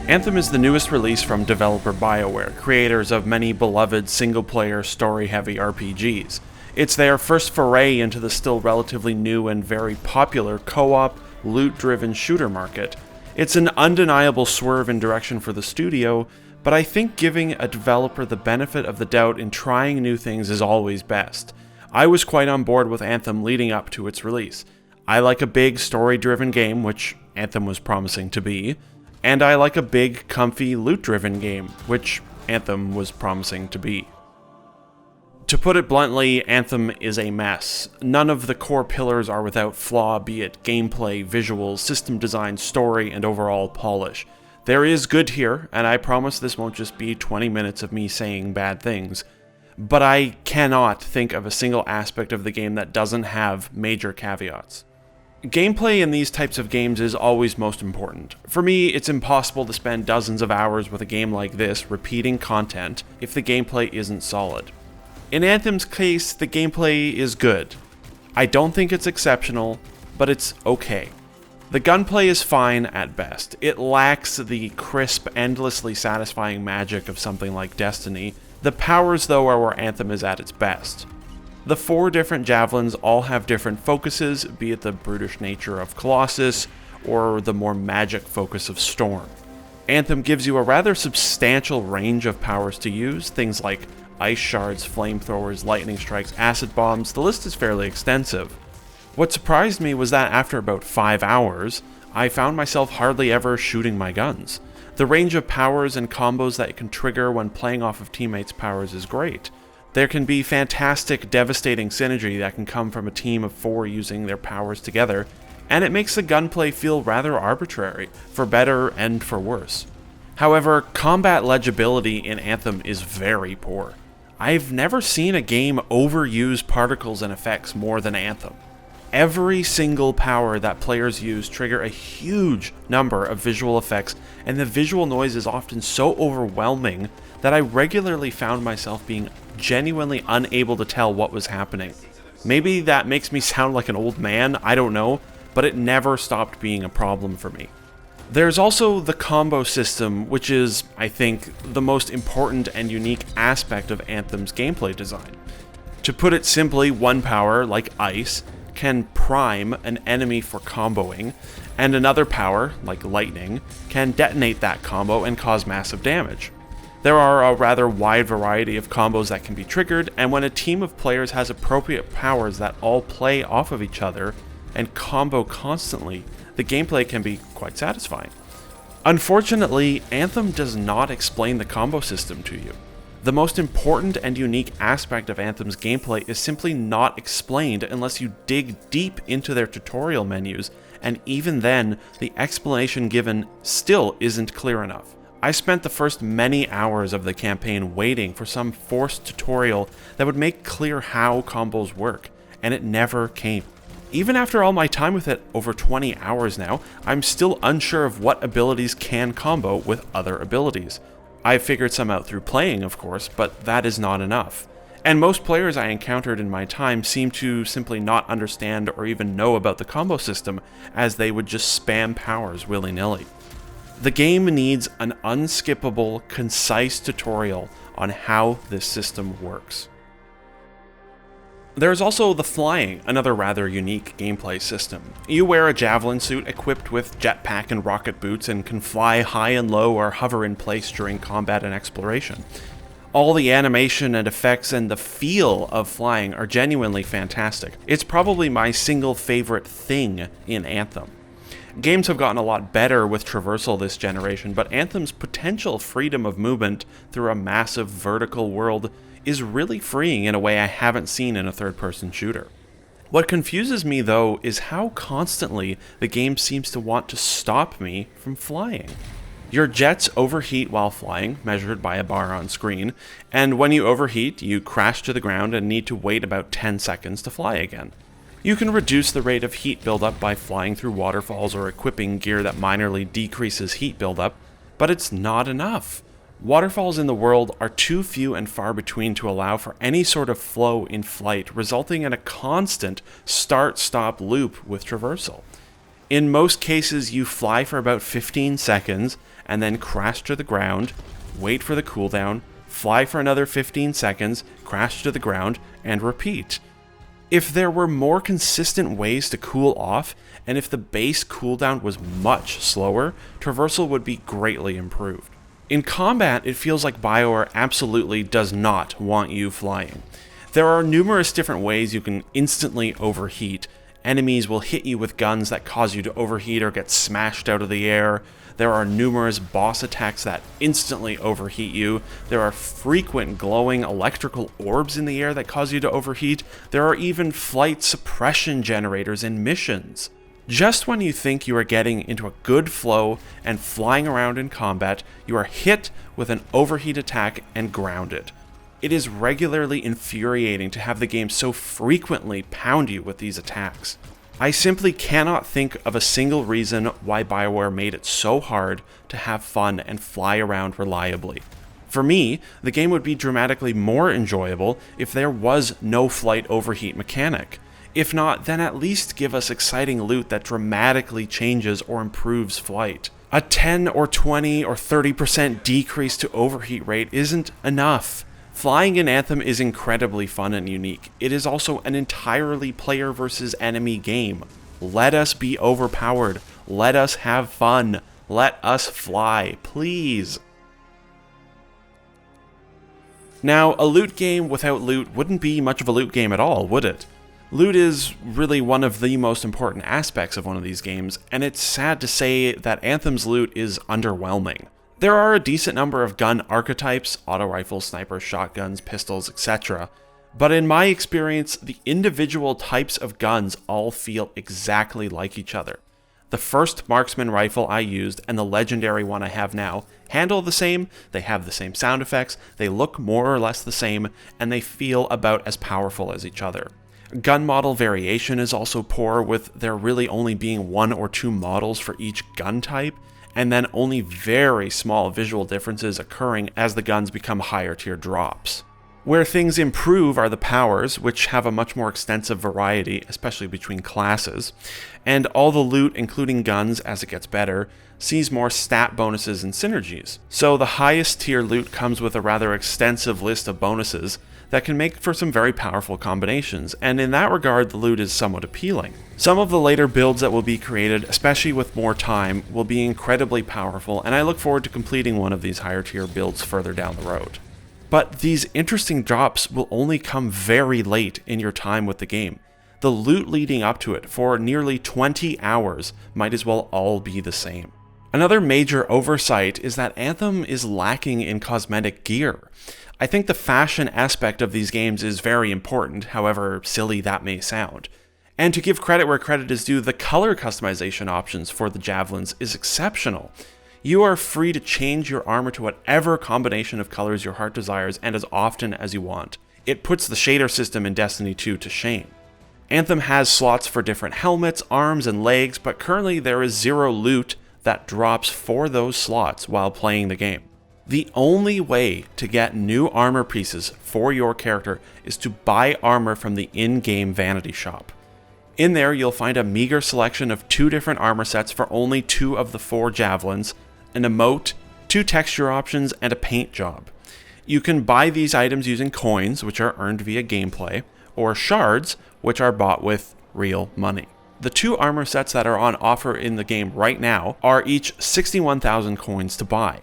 Anthem is the newest release from developer BioWare, creators of many beloved single-player, story-heavy RPGs. It's their first foray into the still relatively new and very popular co-op, loot-driven shooter market. It's an undeniable swerve in direction for the studio, but I think giving a developer the benefit of the doubt in trying new things is always best. I was quite on board with Anthem leading up to its release. I like a big, story-driven game, which Anthem was promising to be, and I like a big, comfy, loot-driven game, which Anthem was promising to be. To put it bluntly, Anthem is a mess. None of the core pillars are without flaw, be it gameplay, visuals, system design, story, and overall polish. There is good here, and I promise this won't just be 20 minutes of me saying bad things, but I cannot think of a single aspect of the game that doesn't have major caveats. Gameplay in these types of games is always most important. For me, it's impossible to spend dozens of hours with a game like this repeating content if the gameplay isn't solid. In Anthem's case, the gameplay is good. I don't think it's exceptional, but it's okay. The gunplay is fine at best. It lacks the crisp, endlessly satisfying magic of something like Destiny. The powers, though, are where Anthem is at its best. The 4 different javelins all have different focuses, be it the brutish nature of Colossus, or the more magic focus of Storm. Anthem gives you a rather substantial range of powers to use, things like ice shards, flamethrowers, lightning strikes, acid bombs. The list is fairly extensive. What surprised me was that after about 5 hours, I found myself hardly ever shooting my guns. The range of powers and combos that it can trigger when playing off of teammates' powers is great. There can be fantastic, devastating synergy that can come from a team of 4 using their powers together, and it makes the gunplay feel rather arbitrary, for better and for worse. However, combat legibility in Anthem is very poor. I've never seen a game overuse particles and effects more than Anthem. Every single power that players use trigger a huge number of visual effects, and the visual noise is often so overwhelming that I regularly found myself being genuinely unable to tell what was happening. Maybe that makes me sound like an old man, I don't know, but it never stopped being a problem for me. There's also the combo system, which is, I think, the most important and unique aspect of Anthem's gameplay design. To put it simply, one power, like Ice, can prime an enemy for comboing, and another power, like Lightning, can detonate that combo and cause massive damage. There are a rather wide variety of combos that can be triggered, and when a team of players has appropriate powers that all play off of each other and combo constantly, the gameplay can be quite satisfying. Unfortunately, Anthem does not explain the combo system to you. The most important and unique aspect of Anthem's gameplay is simply not explained unless you dig deep into their tutorial menus, and even then, the explanation given still isn't clear enough. I spent the first many hours of the campaign waiting for some forced tutorial that would make clear how combos work, and it never came. Even after all my time with it, over 20 hours now, I'm still unsure of what abilities can combo with other abilities. I've figured some out through playing, of course, but that is not enough. And most players I encountered in my time seem to simply not understand or even know about the combo system, as they would just spam powers willy-nilly. The game needs an unskippable, concise tutorial on how this system works. There's also the flying, another rather unique gameplay system. You wear a javelin suit equipped with jetpack and rocket boots and can fly high and low or hover in place during combat and exploration. All the animation and effects and the feel of flying are genuinely fantastic. It's probably my single favorite thing in Anthem. Games have gotten a lot better with traversal this generation, but Anthem's potential freedom of movement through a massive vertical world is really freeing in a way I haven't seen in a third-person shooter. What confuses me, though, is how constantly the game seems to want to stop me from flying. Your jets overheat while flying, measured by a bar on screen, and when you overheat, you crash to the ground and need to wait about 10 seconds to fly again. You can reduce the rate of heat buildup by flying through waterfalls or equipping gear that minorly decreases heat buildup, but it's not enough. Waterfalls in the world are too few and far between to allow for any sort of flow in flight, resulting in a constant start-stop loop with traversal. In most cases, you fly for about 15 seconds, and then crash to the ground, wait for the cooldown, fly for another 15 seconds, crash to the ground, and repeat. If there were more consistent ways to cool off, and if the base cooldown was much slower, traversal would be greatly improved. In combat, it feels like BioWare absolutely does not want you flying. There are numerous different ways you can instantly overheat. Enemies will hit you with guns that cause you to overheat or get smashed out of the air. There are numerous boss attacks that instantly overheat you. There are frequent glowing electrical orbs in the air that cause you to overheat. There are even flight suppression generators in missions. Just when you think you are getting into a good flow and flying around in combat, you are hit with an overheat attack and grounded. It is regularly infuriating to have the game so frequently pound you with these attacks. I simply cannot think of a single reason why BioWare made it so hard to have fun and fly around reliably. For me, the game would be dramatically more enjoyable if there was no flight overheat mechanic. If not, then at least give us exciting loot that dramatically changes or improves flight. A 10 or 20 or 30% decrease to overheat rate isn't enough. Flying in Anthem is incredibly fun and unique. It is also an entirely player versus enemy game. Let us be overpowered. Let us have fun. Let us fly, please. Now, a loot game without loot wouldn't be much of a loot game at all, would it? Loot is really one of the most important aspects of one of these games, and it's sad to say that Anthem's loot is underwhelming. There are a decent number of gun archetypes, auto rifles, snipers, shotguns, pistols, etc. But in my experience, the individual types of guns all feel exactly like each other. The first marksman rifle I used and the legendary one I have now handle the same, they have the same sound effects, they look more or less the same, and they feel about as powerful as each other. Gun model variation is also poor, with there really only being 1 or 2 models for each gun type, and then only very small visual differences occurring as the guns become higher tier drops. Where things improve are the powers, which have a much more extensive variety, especially between classes, and all the loot, including guns as it gets better, sees more stat bonuses and synergies. So the highest tier loot comes with a rather extensive list of bonuses that can make for some very powerful combinations, and in that regard the loot is somewhat appealing. Some of the later builds that will be created, especially with more time, will be incredibly powerful, and I look forward to completing one of these higher tier builds further down the road. But these interesting drops will only come very late in your time with the game. The loot leading up to it for nearly 20 hours might as well all be the same. Another major oversight is that Anthem is lacking in cosmetic gear. I think the fashion aspect of these games is very important, however silly that may sound. And to give credit where credit is due, the color customization options for the javelins is exceptional. You are free to change your armor to whatever combination of colors your heart desires and as often as you want. It puts the shader system in Destiny 2 to shame. Anthem has slots for different helmets, arms, and legs, but currently there is 0 loot that drops for those slots while playing the game. The only way to get new armor pieces for your character is to buy armor from the in-game vanity shop. In there, you'll find a meager selection of 2 different armor sets for only 2 of the 4 javelins, an emote, 2 texture options, and a paint job. You can buy these items using coins, which are earned via gameplay, or shards, which are bought with real money. The 2 armor sets that are on offer in the game right now are each 61,000 coins to buy.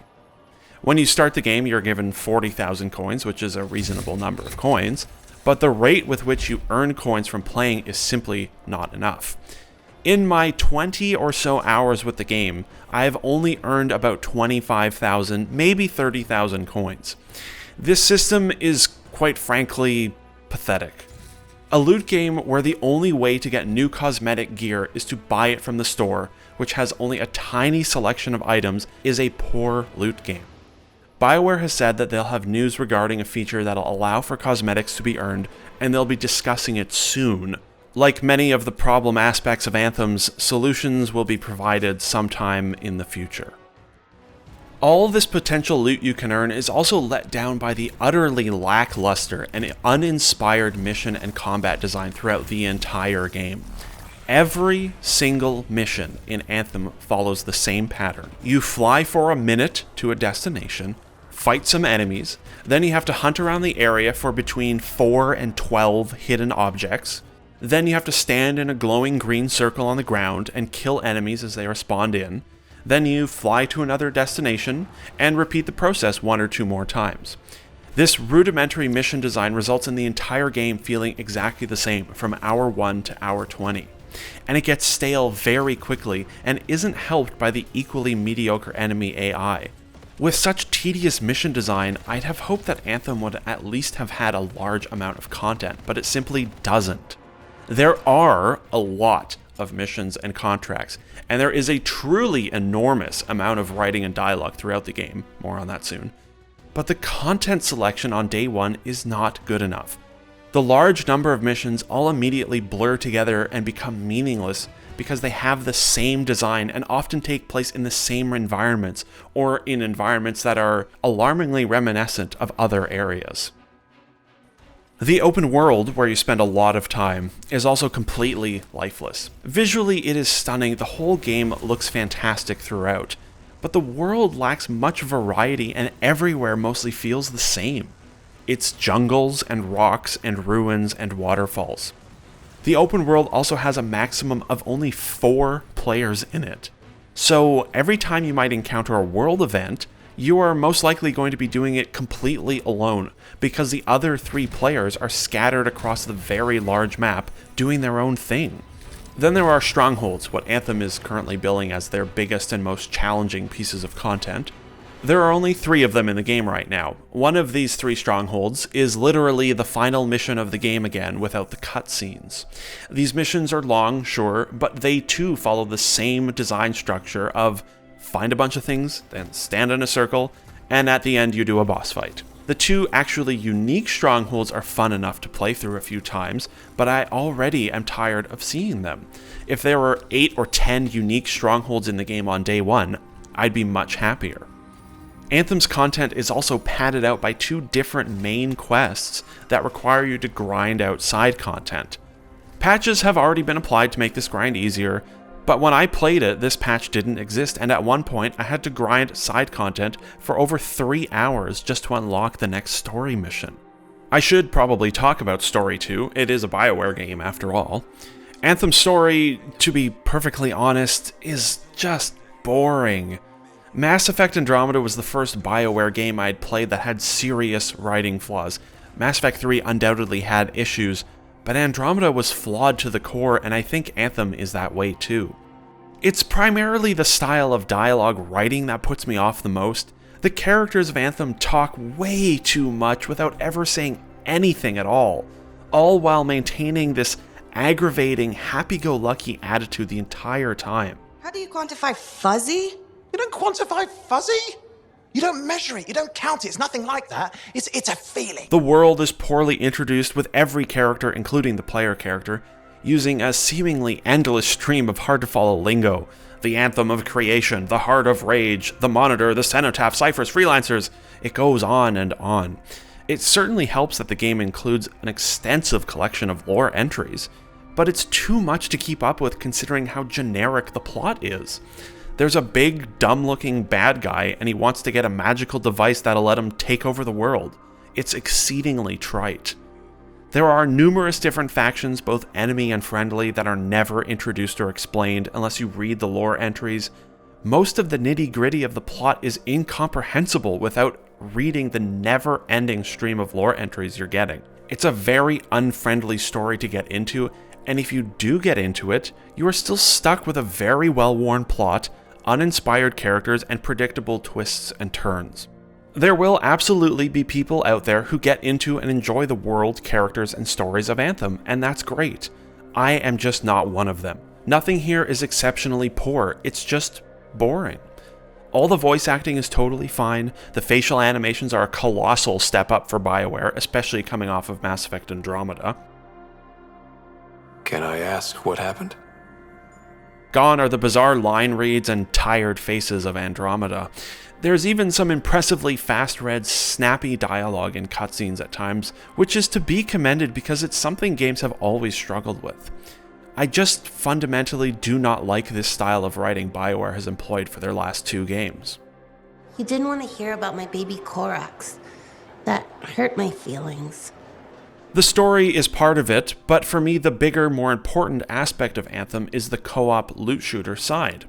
When you start the game, you're given 40,000 coins, which is a reasonable number of coins, but the rate with which you earn coins from playing is simply not enough. In my 20 or so hours with the game, I have only earned about 25,000, maybe 30,000 coins. This system is, quite frankly, pathetic. A loot game where the only way to get new cosmetic gear is to buy it from the store, which has only a tiny selection of items, is a poor loot game. BioWare has said that they'll have news regarding a feature that'll allow for cosmetics to be earned, and they'll be discussing it soon. Like many of the problem aspects of Anthem's, solutions will be provided sometime in the future. All this potential loot you can earn is also let down by the utterly lackluster and uninspired mission and combat design throughout the entire game. Every single mission in Anthem follows the same pattern. You fly for a minute to a destination, fight some enemies, then you have to hunt around the area for between 4 and 12 hidden objects, then you have to stand in a glowing green circle on the ground and kill enemies as they are spawned in, then you fly to another destination, and repeat the process 1 or 2 more times. This rudimentary mission design results in the entire game feeling exactly the same from hour 1 to hour 20. And it gets stale very quickly and isn't helped by the equally mediocre enemy AI. With such tedious mission design, I'd have hoped that Anthem would at least have had a large amount of content, but it simply doesn't. There are a lot of missions and contracts, and there is a truly enormous amount of writing and dialogue throughout the game, more on that soon. But the content selection on day 1 is not good enough. The large number of missions all immediately blur together and become meaningless because they have the same design and often take place in the same environments, or in environments that are alarmingly reminiscent of other areas. The open world, where you spend a lot of time, is also completely lifeless. Visually, it is stunning, the whole game looks fantastic throughout, but the world lacks much variety and everywhere mostly feels the same. It's jungles and rocks and ruins and waterfalls. The open world also has a maximum of only 4 players in it. So every time you might encounter a world event, you are most likely going to be doing it completely alone, because the other 3 players are scattered across the very large map doing their own thing. Then there are strongholds, what Anthem is currently billing as their biggest and most challenging pieces of content. There are only 3 of them in the game right now. One of these 3 strongholds is literally the final mission of the game again, without the cutscenes. These missions are long, sure, but they too follow the same design structure of find a bunch of things, then stand in a circle, and at the end you do a boss fight. The 2 actually unique strongholds are fun enough to play through a few times, but I already am tired of seeing them. If there were 8 or 10 unique strongholds in the game on day 1, I'd be much happier. Anthem's content is also padded out by 2 different main quests that require you to grind out side content. Patches have already been applied to make this grind easier, but when I played it, this patch didn't exist, and at one point I had to grind side content for over 3 hours just to unlock the next story mission. I should probably talk about story too, it is a BioWare game after all. Anthem's story, to be perfectly honest, is just boring. Mass Effect Andromeda was the first BioWare game I'd played that had serious writing flaws. Mass Effect 3 undoubtedly had issues, but Andromeda was flawed to the core, and I think Anthem is that way too. It's primarily the style of dialogue writing that puts me off the most. The characters of Anthem talk way too much without ever saying anything at all while maintaining this aggravating, happy-go-lucky attitude the entire time. How do you quantify fuzzy? You don't quantify fuzzy? You don't measure it, you don't count it, it's nothing like that. It's a feeling. The world is poorly introduced, with every character, including the player character, using a seemingly endless stream of hard-to-follow lingo. The anthem of creation, the heart of rage, the monitor, the cenotaph, ciphers, freelancers. It goes on and on. It certainly helps that the game includes an extensive collection of lore entries, but it's too much to keep up with considering how generic the plot is. There's a big, dumb-looking bad guy, and he wants to get a magical device that'll let him take over the world. It's exceedingly trite. There are numerous different factions, both enemy and friendly, that are never introduced or explained unless you read the lore entries. Most of the nitty-gritty of the plot is incomprehensible without reading the never-ending stream of lore entries you're getting. It's a very unfriendly story to get into, and if you do get into it, you are still stuck with a very well-worn plot, uninspired characters, and predictable twists and turns. There will absolutely be people out there who get into and enjoy the world, characters, and stories of Anthem, and that's great. I am just not one of them. Nothing here is exceptionally poor, it's just boring. All the voice acting is totally fine, the facial animations are a colossal step up for BioWare, especially coming off of Mass Effect Andromeda. Can I ask what happened? Gone are the bizarre line reads and tired faces of Andromeda. There's even some impressively fast-read, snappy dialogue in cutscenes at times, which is to be commended because it's something games have always struggled with. I just fundamentally do not like this style of writing BioWare has employed for their last 2 games. You didn't want to hear about my baby Korax. That hurt my feelings. The story is part of it, but for me the bigger, more important aspect of Anthem is the co-op loot shooter side.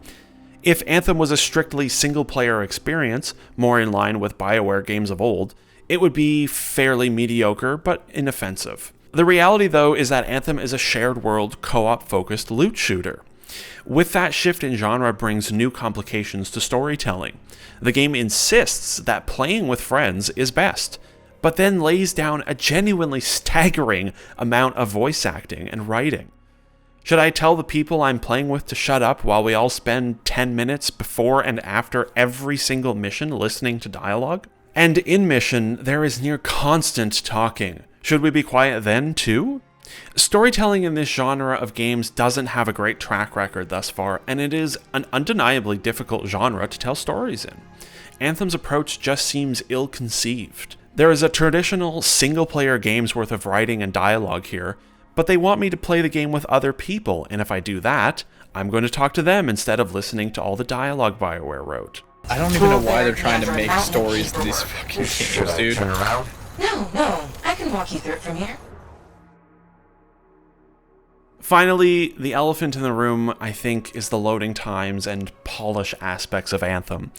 If Anthem was a strictly single-player experience, more in line with BioWare games of old, it would be fairly mediocre but inoffensive. The reality, though, is that Anthem is a shared world, co-op focused loot shooter. With that shift in genre brings new complications to storytelling. The game insists that playing with friends is best, but then lays down a genuinely staggering amount of voice acting and writing. Should I tell the people I'm playing with to shut up while we all spend 10 minutes before and after every single mission listening to dialogue? And in mission, there is near constant talking. Should we be quiet then, too? Storytelling in this genre of games doesn't have a great track record thus far, and it is an undeniably difficult genre to tell stories in. Anthem's approach just seems ill-conceived. There is a traditional single-player game's worth of writing and dialogue here, but they want me to play the game with other people, and if I do that, I'm going to talk to them instead of listening to all the dialogue BioWare wrote. I don't even know why they're trying to make stories in these fucking games, dude. No, I can walk you through it from here. Finally, the elephant in the room, I think, is the loading times and polish aspects of Anthem.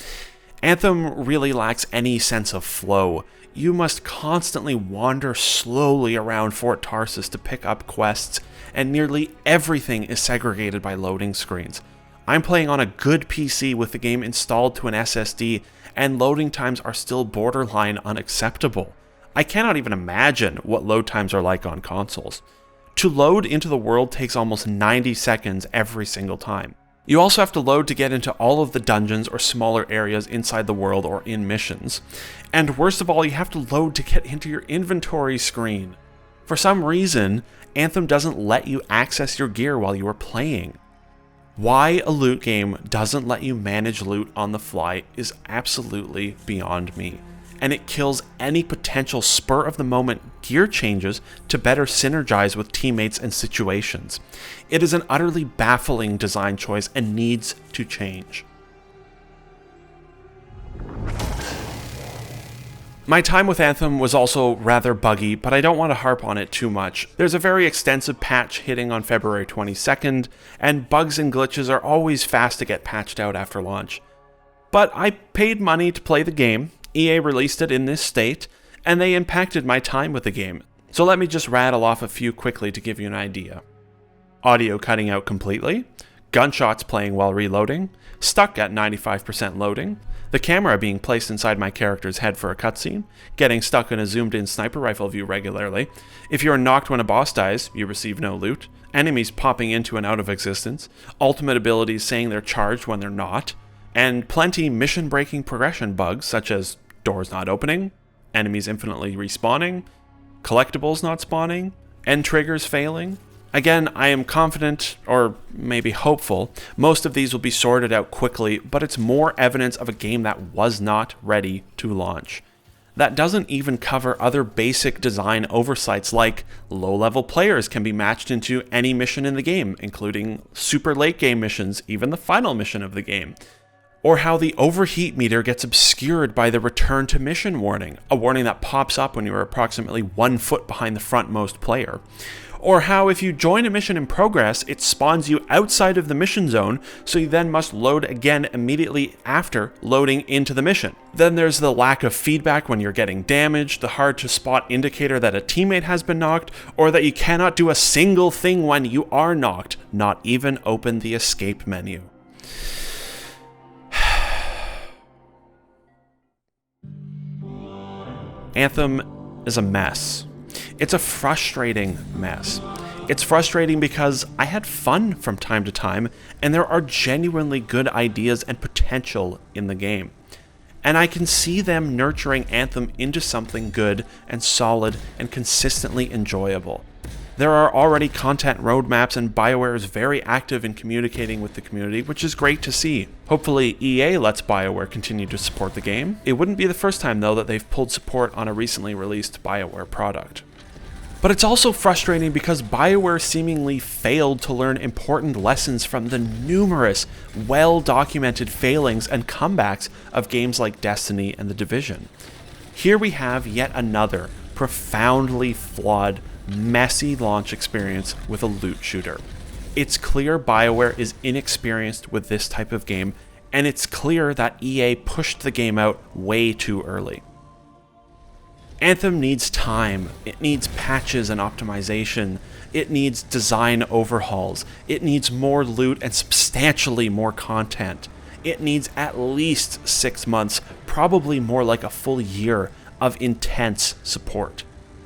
Anthem really lacks any sense of flow. You must constantly wander slowly around Fort Tarsus to pick up quests, and nearly everything is segregated by loading screens. I'm playing on a good PC with the game installed to an SSD, and loading times are still borderline unacceptable. I cannot even imagine what load times are like on consoles. To load into the world takes almost 90 seconds every single time. You also have to load to get into all of the dungeons or smaller areas inside the world or in missions. And worst of all, you have to load to get into your inventory screen. For some reason, Anthem doesn't let you access your gear while you are playing. Why a loot game doesn't let you manage loot on the fly is absolutely beyond me. And it kills any potential spur-of-the-moment gear changes to better synergize with teammates and situations. It is an utterly baffling design choice and needs to change. My time with Anthem was also rather buggy, but I don't want to harp on it too much. There's a very extensive patch hitting on February 22nd, and bugs and glitches are always fast to get patched out after launch. But I paid money to play the game, EA released it in this state, and they impacted my time with the game. So let me just rattle off a few quickly to give you an idea. Audio cutting out completely, gunshots playing while reloading, stuck at 95% loading, the camera being placed inside my character's head for a cutscene, getting stuck in a zoomed-in sniper rifle view regularly, if you are knocked when a boss dies, you receive no loot, enemies popping into and out of existence, ultimate abilities saying they're charged when they're not, and plenty mission-breaking progression bugs such as doors not opening, enemies infinitely respawning, collectibles not spawning, end triggers failing. Again, I am confident, or maybe hopeful, most of these will be sorted out quickly, but it's more evidence of a game that was not ready to launch. That doesn't even cover other basic design oversights like low-level players can be matched into any mission in the game, including super late-game missions, even the final mission of the game. Or how the overheat meter gets obscured by the return to mission warning, a warning that pops up when you are approximately 1 foot behind the frontmost player. Or how if you join a mission in progress, it spawns you outside of the mission zone, so you then must load again immediately after loading into the mission. Then there's the lack of feedback when you're getting damaged, the hard to spot indicator that a teammate has been knocked, or that you cannot do a single thing when you are knocked, not even open the escape menu. Anthem is a mess. It's a frustrating mess. It's frustrating because I had fun from time to time, and there are genuinely good ideas and potential in the game. And I can see them nurturing Anthem into something good and solid and consistently enjoyable. There are already content roadmaps, and BioWare is very active in communicating with the community, which is great to see. Hopefully EA lets BioWare continue to support the game. It wouldn't be the first time though that they've pulled support on a recently released BioWare product. But it's also frustrating because BioWare seemingly failed to learn important lessons from the numerous, well-documented failings and comebacks of games like Destiny and The Division. Here we have yet another profoundly flawed, messy launch experience with a loot shooter. It's clear BioWare is inexperienced with this type of game, and it's clear that EA pushed the game out way too early. Anthem needs time, it needs patches and optimization, it needs design overhauls, it needs more loot and substantially more content. It needs at least 6 months, probably more like a full year, of intense support.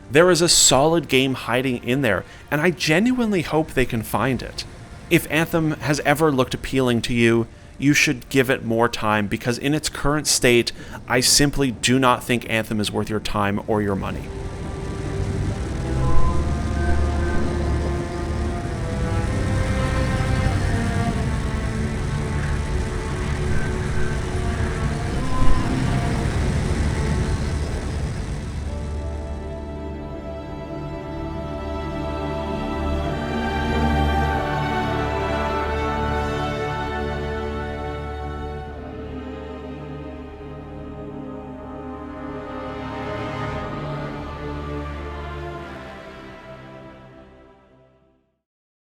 There is a solid game hiding in there, and I genuinely hope they can find it. If Anthem has ever looked appealing to you, you should give it more time, because in its current state, I simply do not think Anthem is worth your time or your money.